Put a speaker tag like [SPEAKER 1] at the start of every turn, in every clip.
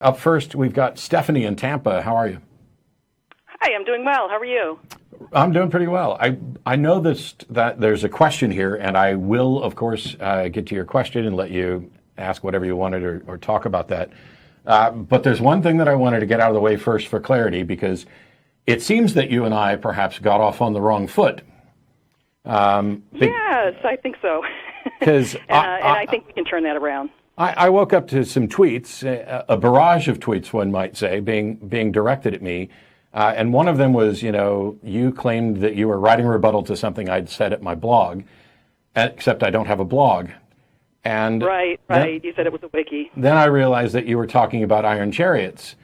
[SPEAKER 1] Up first, we've got Stephanie in Tampa. How are you?
[SPEAKER 2] Hi, I'm doing well. How are you?
[SPEAKER 1] I'm doing pretty well. I know that there's a question here, and I will, of course, get to your question and let you ask whatever you wanted or talk about that. But there's one thing that I wanted to get out of the way first for clarity, because it seems that you and I perhaps got off on the wrong foot.
[SPEAKER 2] Yes, I think so. And I think we can turn that around.
[SPEAKER 1] I woke up to some tweets, a barrage of tweets, one might say, being directed at me. And one of them was, you claimed that you were writing rebuttal to something I'd said at my blog, except I don't have a blog. And
[SPEAKER 2] Right. You said it was a wiki.
[SPEAKER 1] Then I realized that you were talking about iron chariots.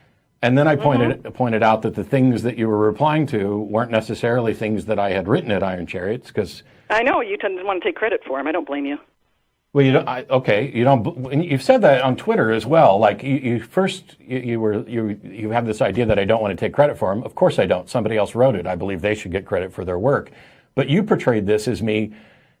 [SPEAKER 1] And then I pointed out that the things that you were replying to weren't necessarily things that I had written at Iron Chariots, because
[SPEAKER 2] I know you didn't want to take credit for them. I don't blame you.
[SPEAKER 1] Well, you don't. You don't. You've said that on Twitter as well. Like you have this idea that I don't want to take credit for them. Of course I don't. Somebody else wrote it. I believe they should get credit for their work. But you portrayed this as me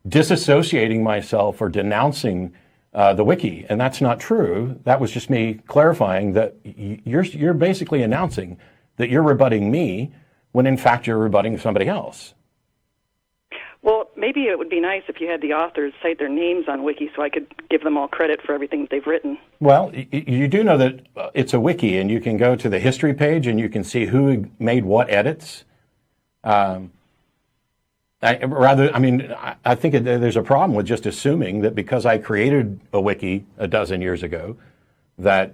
[SPEAKER 1] disassociating myself or denouncing the wiki, and that's not true. That was just me clarifying that you're basically announcing that you're rebutting me when in fact you're rebutting somebody else.
[SPEAKER 2] Well, maybe it would be nice if you had the authors cite their names on wiki so I could give them all credit for everything that they've written.
[SPEAKER 1] Well, you do know that it's a wiki, and you can go to the history page and you can see who made what edits. I think there's a problem with just assuming that because I created a wiki a dozen years ago that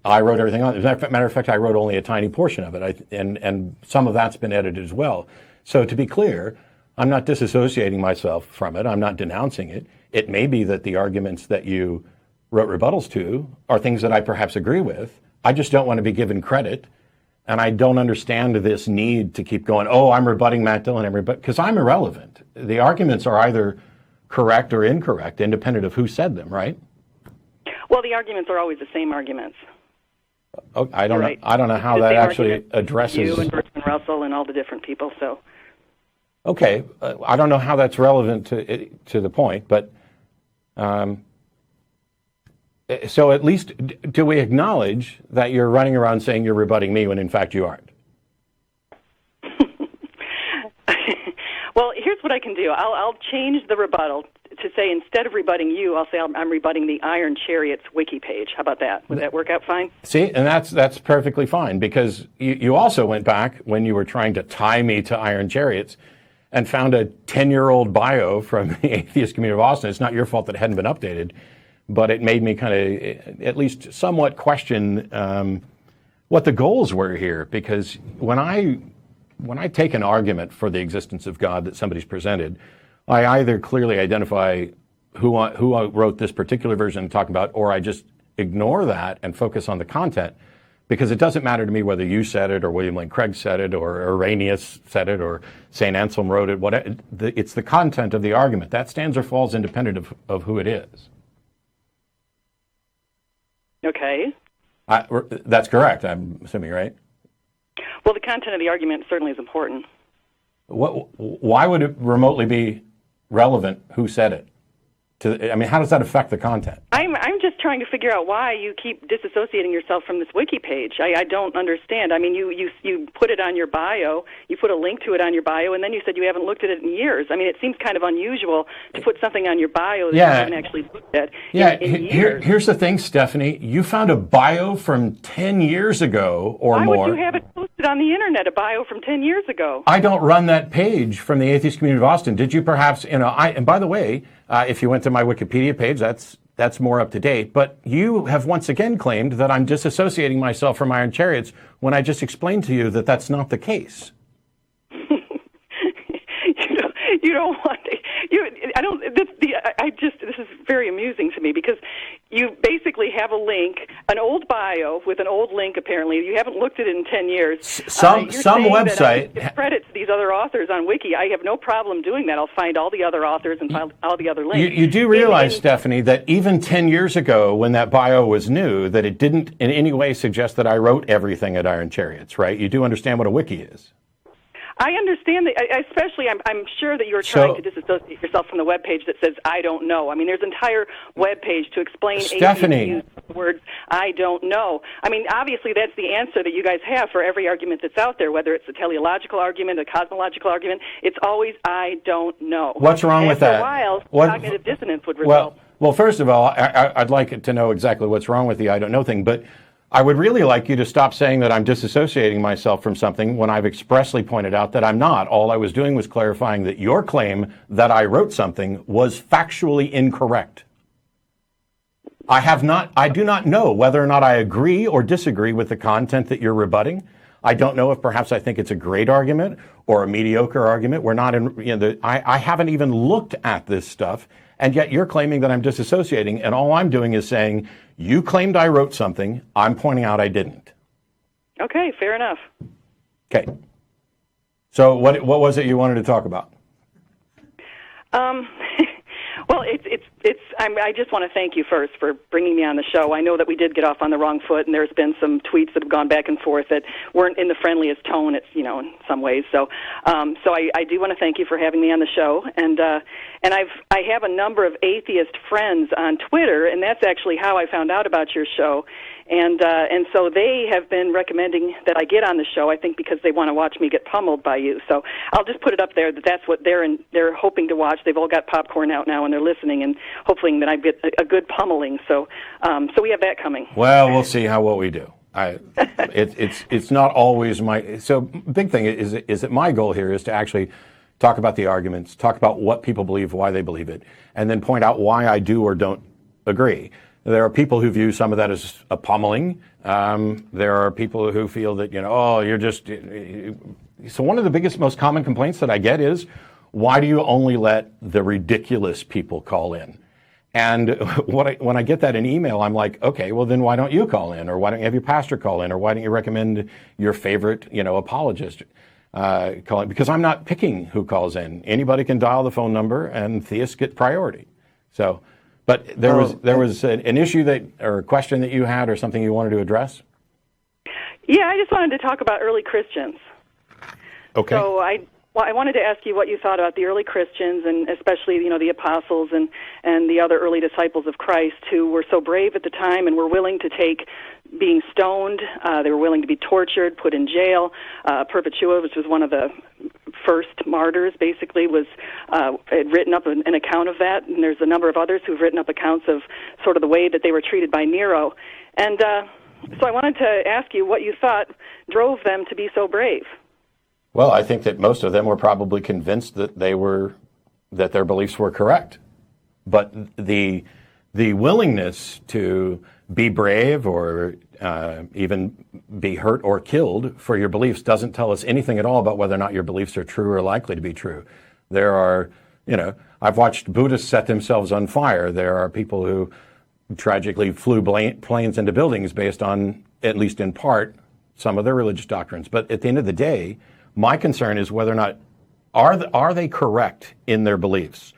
[SPEAKER 1] I wrote everything on it. As a matter of fact, I wrote only a tiny portion of it, and some of that's been edited as well. So to be clear, I'm not disassociating myself from it. I'm not denouncing it. It may be that the arguments that you wrote rebuttals to are things that I perhaps agree with. I just don't want to be given credit. And I don't understand this need to keep going, I'm rebutting Matt Dillon, because I'm irrelevant. The arguments are either correct or incorrect, independent of who said them, right?
[SPEAKER 2] Well, the arguments are always the same arguments.
[SPEAKER 1] I don't know how that actually addresses
[SPEAKER 2] you and Bertrand Russell and all the different people. So,
[SPEAKER 1] okay, I don't know how that's relevant to the point, but so at least do we acknowledge that you're running around saying you're rebutting me when in fact you aren't?
[SPEAKER 2] Well, here's what I can do. I'll change the rebuttal to say, instead of rebutting you, I'll say I'm rebutting the Iron Chariots wiki page. How about that? Would that work out fine? See,
[SPEAKER 1] and that's perfectly fine, because you also went back when you were trying to tie me to Iron Chariots and found a 10-year-old bio from the Atheist Community of Austin. It's not your fault that it hadn't been updated, but it made me kind of at least somewhat question what the goals were here, because when I take an argument for the existence of God that somebody's presented, I either clearly identify who wrote this particular version and talk about, or I just ignore that and focus on the content, because it doesn't matter to me whether you said it or William Lane Craig said it or Irenaeus said it or St. Anselm wrote it. It's the content of the argument. That stands or falls independent of who it is.
[SPEAKER 2] Okay.
[SPEAKER 1] That's correct, I'm assuming, right?
[SPEAKER 2] Well, the content of the argument certainly is important.
[SPEAKER 1] Why would it remotely be relevant who said it? How does that affect the content?
[SPEAKER 2] I'm just trying to figure out why you keep disassociating yourself from this wiki page. I don't understand. I mean, you put it on your bio, you put a link to it on your bio, and then you said you haven't looked at it in years. I mean, it seems kind of unusual to put something on your bio that you haven't actually looked at in years.
[SPEAKER 1] Here's the thing, Stephanie. You found a bio from 10 years ago or more.
[SPEAKER 2] Why would you have it posted on the internet, a bio from 10 years ago?
[SPEAKER 1] I don't run that page from the Atheist Community of Austin. Did you perhaps, and by the way, if you went to my Wikipedia page, that's more up to date. But you have once again claimed that I'm disassociating myself from Iron Chariots when I just explained to you that that's not the case.
[SPEAKER 2] You don't want to. This is very amusing to me, because you basically have a link, an old bio with an old link. Apparently, you haven't looked at it in 10 years.
[SPEAKER 1] Some website
[SPEAKER 2] that credits these other authors on Wiki. I have no problem doing that. I'll find all the other authors and find all the other links.
[SPEAKER 1] You do realize, Stephanie, that even 10 years ago, when that bio was new, that it didn't in any way suggest that I wrote everything at Iron Chariots, right? You do understand what a wiki is.
[SPEAKER 2] I understand that, especially I'm sure that you're trying to disassociate yourself from the webpage that says, I don't know. I mean, there's an entire webpage to explain
[SPEAKER 1] Stephanie.
[SPEAKER 2] use the words, I don't know. I mean, obviously that's the answer that you guys have for every argument that's out there, whether it's a teleological argument, a cosmological argument. It's always, I don't know.
[SPEAKER 1] What's wrong with that?
[SPEAKER 2] After a while, cognitive dissonance would result.
[SPEAKER 1] Well, first of all, I'd like to know exactly what's wrong with the I don't know thing, but I would really like you to stop saying that I'm disassociating myself from something when I've expressly pointed out that I'm not. All I was doing was clarifying that your claim that I wrote something was factually incorrect. I do not know whether or not I agree or disagree with the content that you're rebutting. I don't know if perhaps I think it's a great argument or a mediocre argument. We're not in, I haven't even looked at this stuff, and yet you're claiming that I'm disassociating, and all I'm doing is saying, you claimed I wrote something, I'm pointing out I didn't.
[SPEAKER 2] Okay, fair enough.
[SPEAKER 1] Okay. So what was it you wanted to talk about?
[SPEAKER 2] Well, I just want to thank you first for bringing me on the show. I know that we did get off on the wrong foot, and there's been some tweets that have gone back and forth that weren't in the friendliest tone. It's in some ways. So I do want to thank you for having me on the show, and I have a number of atheist friends on Twitter, and that's actually how I found out about your show. And so they have been recommending that I get on the show, I think because they want to watch me get pummeled by you. So I'll just put it up there that that's what they're hoping to watch. They've all got popcorn out now and they're listening and hoping that I get a good pummeling. So we have that coming.
[SPEAKER 1] Well, we'll see what we do. It's not always big thing is that my goal here is to actually talk about the arguments, talk about what people believe, why they believe it, and then point out why I do or don't agree. There are people who view some of that as a pummeling. There are people who feel that, you're just... So one of the biggest, most common complaints that I get is, why do you only let the ridiculous people call in? And when I get that in email, I'm like, okay, well then why don't you call in? Or why don't you have your pastor call in? Or why don't you recommend your favorite, apologist call in? Because I'm not picking who calls in. Anybody can dial the phone number and theists get priority. So... But there was an issue or a question that you had or something you wanted to address?
[SPEAKER 2] Yeah, I just wanted to talk about early Christians.
[SPEAKER 1] Okay.
[SPEAKER 2] So I wanted to ask you what you thought about the early Christians, and especially, the apostles and the other early disciples of Christ who were so brave at the time and were willing to take being stoned. They were willing to be tortured, put in jail. Perpetua, which was one of the first martyrs, basically had written up an account of that, and there's a number of others who've written up accounts of sort of the way that they were treated by Nero. And so I wanted to ask you what you thought drove them to be so brave.
[SPEAKER 1] Well, I think that most of them were probably convinced that that their beliefs were correct. But the willingness to be brave or even be hurt or killed for your beliefs doesn't tell us anything at all about whether or not your beliefs are true or likely to be true. There are, I've watched Buddhists set themselves on fire. There are people who tragically flew planes into buildings based on, at least in part, some of their religious doctrines. But at the end of the day, my concern is whether or not are they correct in their beliefs.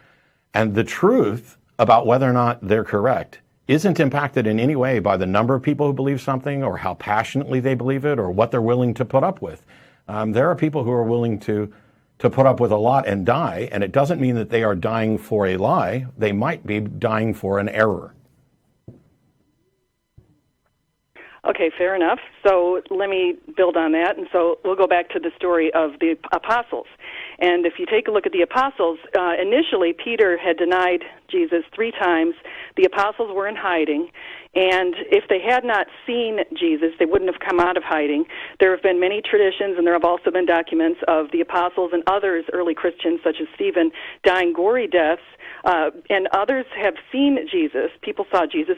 [SPEAKER 1] And the truth about whether or not they're correct isn't impacted in any way by the number of people who believe something or how passionately they believe it or what they're willing to put up with. There are people who are willing to put up with a lot and die, and it doesn't mean that they are dying for a lie. They might be dying for an error.
[SPEAKER 2] Okay, fair enough. So let me build on that. And so we'll go back to the story of the apostles. And if you take a look at the apostles, initially Peter had denied Jesus 3 times. The apostles were in hiding. And if they had not seen Jesus, they wouldn't have come out of hiding. There have been many traditions, and there have also been documents of the apostles and others, early Christians such as Stephen, dying gory deaths. And others have seen Jesus. People saw Jesus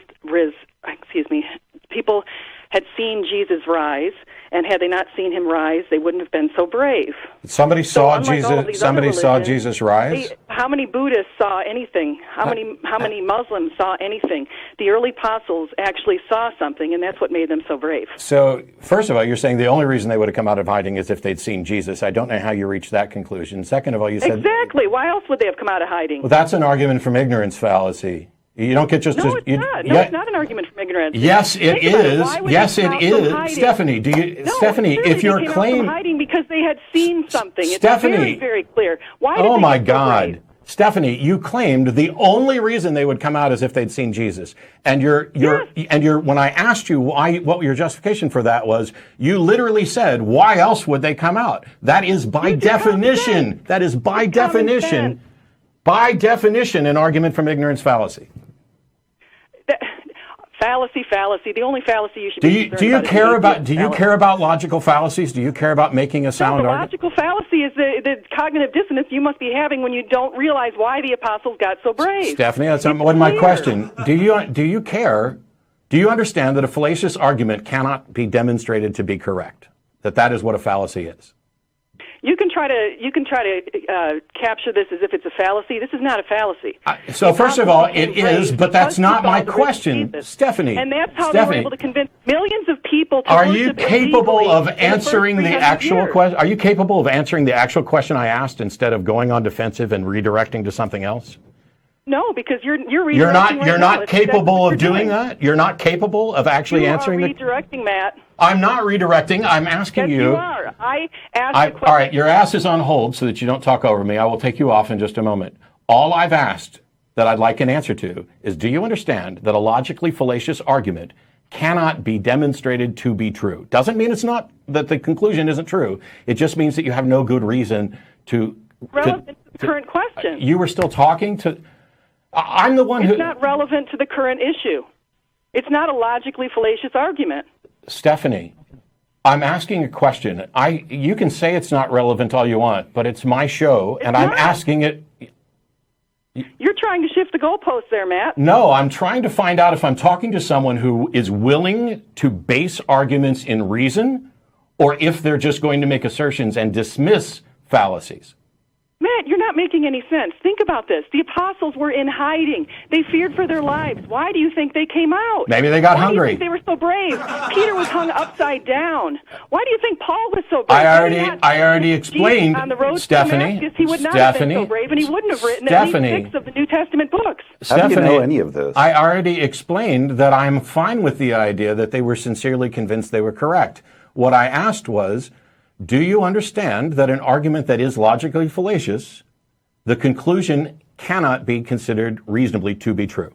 [SPEAKER 2] people had seen Jesus rise, and had they not seen him rise, they wouldn't have been so brave.
[SPEAKER 1] Somebody saw Jesus. Somebody saw Jesus rise.
[SPEAKER 2] How many Buddhists saw anything? How many Muslims saw anything? The early apostles actually saw something, and that's what made them so brave.
[SPEAKER 1] So, first of all, you're saying the only reason they would have come out of hiding is if they'd seen Jesus. I don't know how you reached that conclusion. Second of all, you said
[SPEAKER 2] exactly. Why else would they have come out of hiding?
[SPEAKER 1] Well, that's an argument from ignorance fallacy. You don't get just
[SPEAKER 2] No,
[SPEAKER 1] as,
[SPEAKER 2] it's
[SPEAKER 1] you,
[SPEAKER 2] not. No,
[SPEAKER 1] yeah,
[SPEAKER 2] it's not an argument from ignorance.
[SPEAKER 1] yes, it
[SPEAKER 2] Think about
[SPEAKER 1] is.
[SPEAKER 2] Why would
[SPEAKER 1] Yes,
[SPEAKER 2] they come
[SPEAKER 1] it
[SPEAKER 2] out from
[SPEAKER 1] is.
[SPEAKER 2] hiding?
[SPEAKER 1] Stephanie, do you,
[SPEAKER 2] No,
[SPEAKER 1] Stephanie,
[SPEAKER 2] clearly
[SPEAKER 1] if your
[SPEAKER 2] they came out
[SPEAKER 1] claim,
[SPEAKER 2] from hiding because they had seen something.
[SPEAKER 1] Stephanie,
[SPEAKER 2] It's very, very clear. Why did
[SPEAKER 1] oh
[SPEAKER 2] they
[SPEAKER 1] my
[SPEAKER 2] get so
[SPEAKER 1] God.
[SPEAKER 2] brave?
[SPEAKER 1] Stephanie, you claimed the only reason they would come out is if they'd seen Jesus. And when I asked you what your justification for that was, you literally said, why else would they come out? That is by definition, an argument from ignorance fallacy.
[SPEAKER 2] Fallacy. The only fallacy you should
[SPEAKER 1] Do
[SPEAKER 2] be
[SPEAKER 1] you
[SPEAKER 2] concerned
[SPEAKER 1] care
[SPEAKER 2] about
[SPEAKER 1] about care about logical fallacies? Do you care about making a sound
[SPEAKER 2] the
[SPEAKER 1] argument?
[SPEAKER 2] logical fallacy is the cognitive dissonance you must be having when you don't realize why the apostles got so brave.
[SPEAKER 1] Stephanie, that's not my question. Do you care? Do you understand that a fallacious argument cannot be demonstrated to be correct? That is what a fallacy is.
[SPEAKER 2] You can try to capture this as if it's a fallacy. This is not a fallacy.
[SPEAKER 1] So first of all, it is, but that's not my question, Stephanie.
[SPEAKER 2] And that's how they were able to convince millions of people to
[SPEAKER 1] Are you
[SPEAKER 2] worship
[SPEAKER 1] capable
[SPEAKER 2] illegally
[SPEAKER 1] of
[SPEAKER 2] in the
[SPEAKER 1] answering
[SPEAKER 2] first
[SPEAKER 1] the
[SPEAKER 2] 300
[SPEAKER 1] actual
[SPEAKER 2] years.
[SPEAKER 1] question? Are you capable of answering the actual question I asked instead of going on defensive and redirecting to something else?
[SPEAKER 2] No, because you're redirecting.
[SPEAKER 1] You're
[SPEAKER 2] right
[SPEAKER 1] not
[SPEAKER 2] now.
[SPEAKER 1] capable of
[SPEAKER 2] That's what you're
[SPEAKER 1] doing that? You're not capable of actually answering
[SPEAKER 2] You are redirecting, Matt.
[SPEAKER 1] I'm not redirecting. I'm asking
[SPEAKER 2] Yes,
[SPEAKER 1] you.
[SPEAKER 2] you are. I asked the question.
[SPEAKER 1] All right, your ass is on hold so that you don't talk over me. I will take you off in just a moment. All I've asked that I'd like an answer to is, do you understand that a logically fallacious argument cannot be demonstrated to be true? Doesn't mean it's not, that the conclusion isn't true. It just means that you have no good reason to...
[SPEAKER 2] Relevant to the current question.
[SPEAKER 1] You were still talking to... I'm the one who...
[SPEAKER 2] It's not relevant to the current issue. It's not a logically fallacious argument.
[SPEAKER 1] Stephanie, I'm asking a question. You can say it's not relevant all you want, but it's my show, and I'm asking it...
[SPEAKER 2] You're trying to shift the goalposts there, Matt.
[SPEAKER 1] No, I'm trying to find out if I'm talking to someone who is willing to base arguments in reason, or if they're just going to make assertions and dismiss fallacies.
[SPEAKER 2] Matt, you're not making any sense. Think about this. The apostles were in hiding. They feared for their lives. Why do you think they came out?
[SPEAKER 1] Maybe they got hungry.
[SPEAKER 2] Why do you think they were so brave? Peter was hung upside down. Why do you think Paul was so brave?
[SPEAKER 1] I already explained,
[SPEAKER 2] on the road
[SPEAKER 1] Stephanie.
[SPEAKER 2] To Damascus, he would not have been so brave, and he wouldn't have written at least 6 of the New Testament books.
[SPEAKER 3] How do you know any of this?
[SPEAKER 1] I already explained that I'm fine with the idea that they were sincerely convinced they were correct. What I asked was, do you understand that an argument that is logically fallacious, the conclusion cannot be considered reasonably to be true?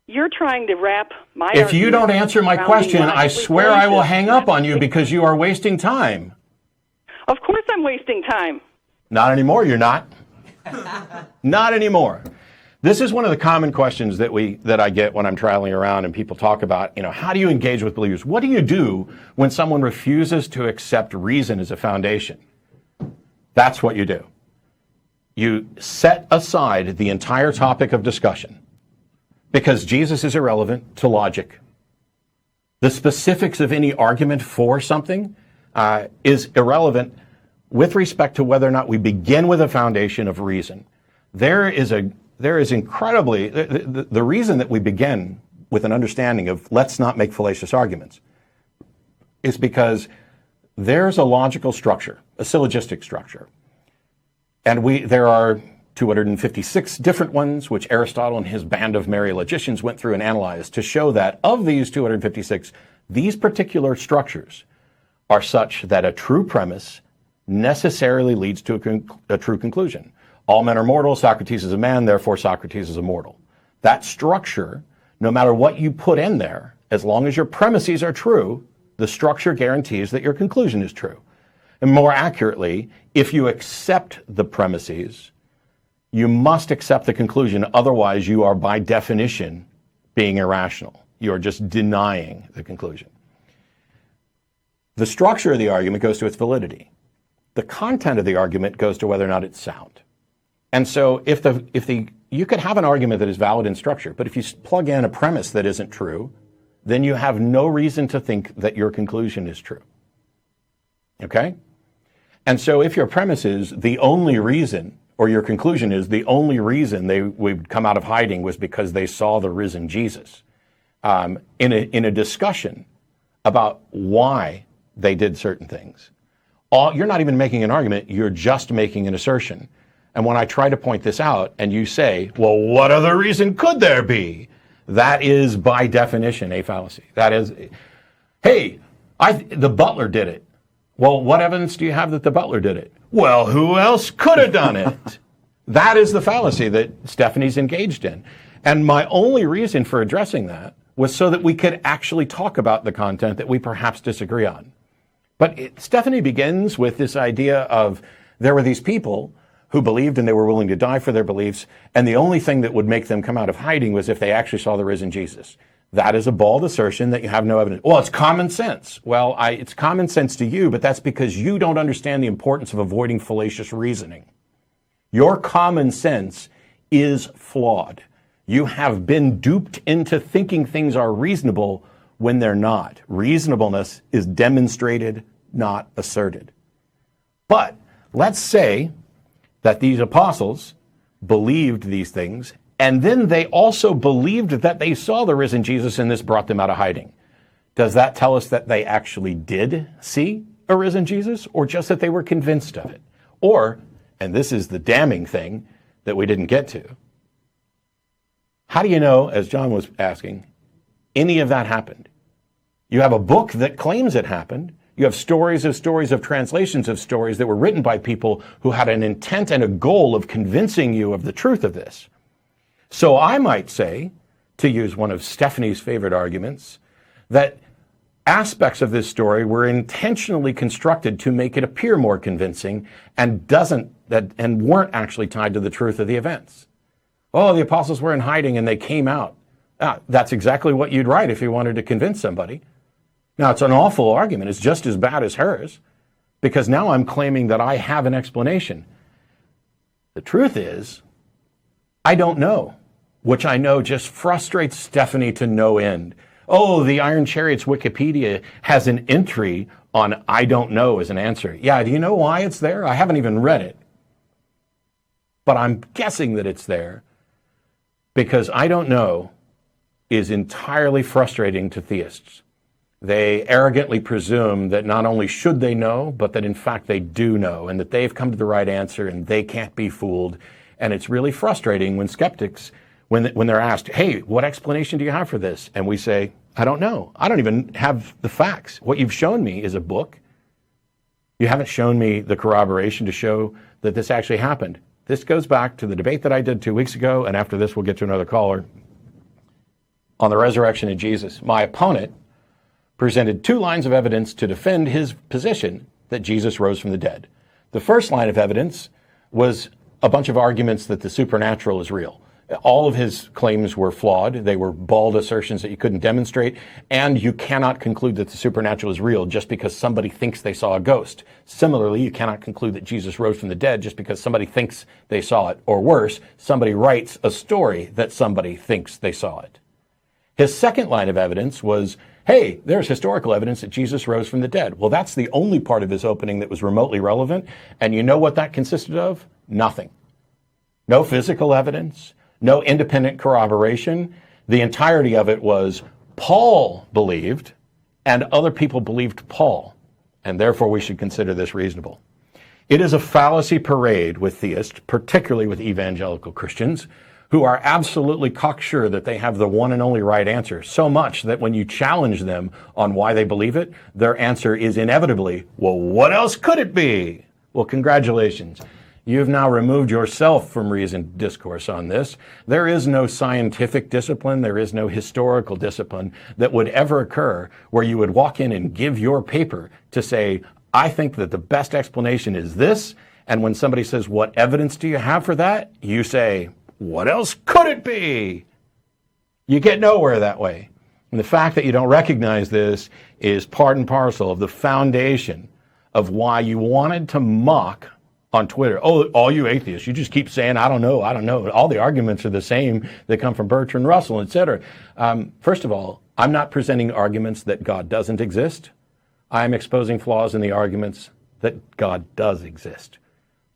[SPEAKER 2] You're trying to wrap my
[SPEAKER 1] If you don't answer my
[SPEAKER 2] around
[SPEAKER 1] question,
[SPEAKER 2] being
[SPEAKER 1] I
[SPEAKER 2] logically
[SPEAKER 1] swear I will
[SPEAKER 2] fallacious.
[SPEAKER 1] hang up on you because you are wasting time.
[SPEAKER 2] Of course I'm wasting time.
[SPEAKER 1] Not anymore, you're not. Not anymore. This is one of the common questions that I get when I'm traveling around and people talk about, how do you engage with believers? What do you do when someone refuses to accept reason as a foundation? That's what you do. You set aside the entire topic of discussion because Jesus is irrelevant to logic. The specifics of any argument for something is irrelevant with respect to whether or not we begin with a foundation of reason. There is incredibly, the reason that we begin with an understanding of let's not make fallacious arguments is because there's a logical structure, a syllogistic structure. And there are 256 different ones, which Aristotle and his band of merry logicians went through and analyzed to show that of these 256, these particular structures are such that a true premise necessarily leads to a true conclusion. All men are mortal, Socrates is a man, therefore Socrates is immortal. That structure, no matter what you put in there, as long as your premises are true, the structure guarantees that your conclusion is true. And more accurately, if you accept the premises, you must accept the conclusion, otherwise you are by definition being irrational. You are just denying the conclusion. The structure of the argument goes to its validity. The content of the argument goes to whether or not it's sound. And so you could have an argument that is valid in structure, but if you plug in a premise that isn't true, then you have no reason to think that your conclusion is true. Okay? And so if your premise is the only reason, or your conclusion is the only reason they would come out of hiding was because they saw the risen Jesus, in a discussion about why they did certain things, you're not even making an argument, you're just making an assertion. And when I try to point this out and you say, well, what other reason could there be? That is by definition a fallacy. That is, hey, the butler did it. Well, what evidence do you have that the butler did it? Well, who else could have done it? That is the fallacy that Stephanie's engaged in. And my only reason for addressing that was so that we could actually talk about the content that we perhaps disagree on. But Stephanie begins with this idea of there were these people who believed and they were willing to die for their beliefs, and the only thing that would make them come out of hiding was if they actually saw the risen Jesus. That is a bald assertion that you have no evidence. Well, it's common sense. Well, it's common sense to you, but that's because you don't understand the importance of avoiding fallacious reasoning. Your common sense is flawed. You have been duped into thinking things are reasonable when they're not. Reasonableness is demonstrated, not asserted. But let's say that these apostles believed these things, and then they also believed that they saw the risen Jesus and this brought them out of hiding. Does that tell us that they actually did see a risen Jesus, or just that they were convinced of it? Or, and this is the damning thing that we didn't get to, how do you know, as John was asking, any of that happened? You have a book that claims it happened. You have stories of translations of stories that were written by people who had an intent and a goal of convincing you of the truth of this. So I might say, to use one of Stephanie's favorite arguments, that aspects of this story were intentionally constructed to make it appear more convincing and weren't actually tied to the truth of the events. Oh, the apostles were in hiding and they came out. That's exactly what you'd write if you wanted to convince somebody. Now, it's an awful argument. It's just as bad as hers, because now I'm claiming that I have an explanation. The truth is, I don't know, which I know just frustrates Stephanie to no end. Oh, the Iron Chariots Wikipedia has an entry on I don't know as an answer. Yeah, do you know why it's there? I haven't even read it. But I'm guessing that it's there because I don't know is entirely frustrating to theists. They arrogantly presume that not only should they know, but that in fact they do know, and that they've come to the right answer and they can't be fooled. And it's really frustrating when skeptics, when they're asked, hey, what explanation do you have for this? And we say, I don't know. I don't even have the facts. What you've shown me is a book. You haven't shown me the corroboration to show that this actually happened. This goes back to the debate that I did 2 weeks ago, and after this we'll get to another caller, on the resurrection of Jesus. My opponent presented 2 lines of evidence to defend his position that Jesus rose from the dead. The first line of evidence was a bunch of arguments that the supernatural is real. All of his claims were flawed. They were bald assertions that you couldn't demonstrate, and you cannot conclude that the supernatural is real just because somebody thinks they saw a ghost. Similarly, you cannot conclude that Jesus rose from the dead just because somebody thinks they saw it, or worse, somebody writes a story that somebody thinks they saw it. His second line of evidence was, hey, there's historical evidence that Jesus rose from the dead. Well, that's the only part of his opening that was remotely relevant, and you know what that consisted of? Nothing. No physical evidence, no independent corroboration. The entirety of it was Paul believed, and other people believed Paul, and therefore we should consider this reasonable. It is a fallacy parade with theists, particularly with evangelical Christians, who are absolutely cocksure that they have the one and only right answer, so much that when you challenge them on why they believe it, their answer is inevitably, well, what else could it be? Well, congratulations. You've now removed yourself from reasoned discourse on this. There is no scientific discipline, there is no historical discipline that would ever occur where you would walk in and give your paper to say, I think that the best explanation is this, and when somebody says, what evidence do you have for that? You say, what else could it be? You get nowhere that way. And the fact that you don't recognize this is part and parcel of the foundation of why you wanted to mock on Twitter. Oh, all you atheists, you just keep saying, I don't know, I don't know. All the arguments are the same that come from Bertrand Russell, etc. First of all, I'm not presenting arguments that God doesn't exist. I'm exposing flaws in the arguments that God does exist.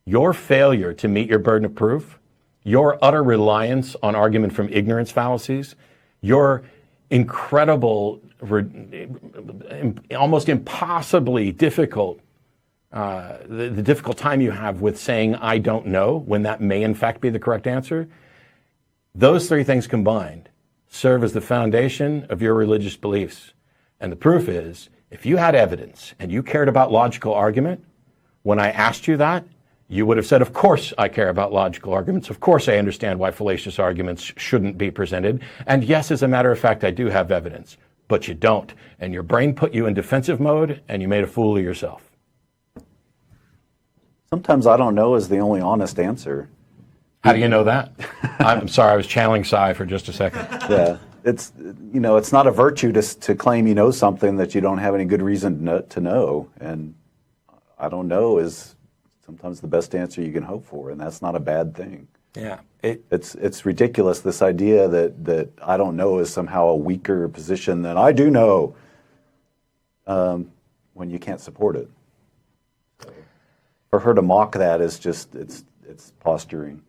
[SPEAKER 1] Your failure to meet your burden of proof, your utter reliance on argument from ignorance fallacies, your incredible, almost impossibly difficult the difficult time you have with saying I don't know when that may in fact be the correct answer, those three things combined serve as the foundation of your religious beliefs. And the proof is, if you had evidence and you cared about logical argument, when I asked you that, you would have said, of course I care about logical arguments. Of course I understand why fallacious arguments shouldn't be presented. And yes, as a matter of fact, I do have evidence. But you don't. And your brain put you in defensive mode, and you made a fool of yourself.
[SPEAKER 3] Sometimes I don't know is the only honest answer.
[SPEAKER 1] How do you know that? I'm sorry, I was channeling Cy for just a second.
[SPEAKER 3] Yeah, it's not a virtue to claim you know something that you don't have any good reason to know. And I don't know is sometimes the best answer you can hope for, and that's not a bad thing.
[SPEAKER 1] Yeah,
[SPEAKER 3] it's ridiculous, this idea that I don't know is somehow a weaker position than I do know, when you can't support it. For her to mock that is just it's posturing.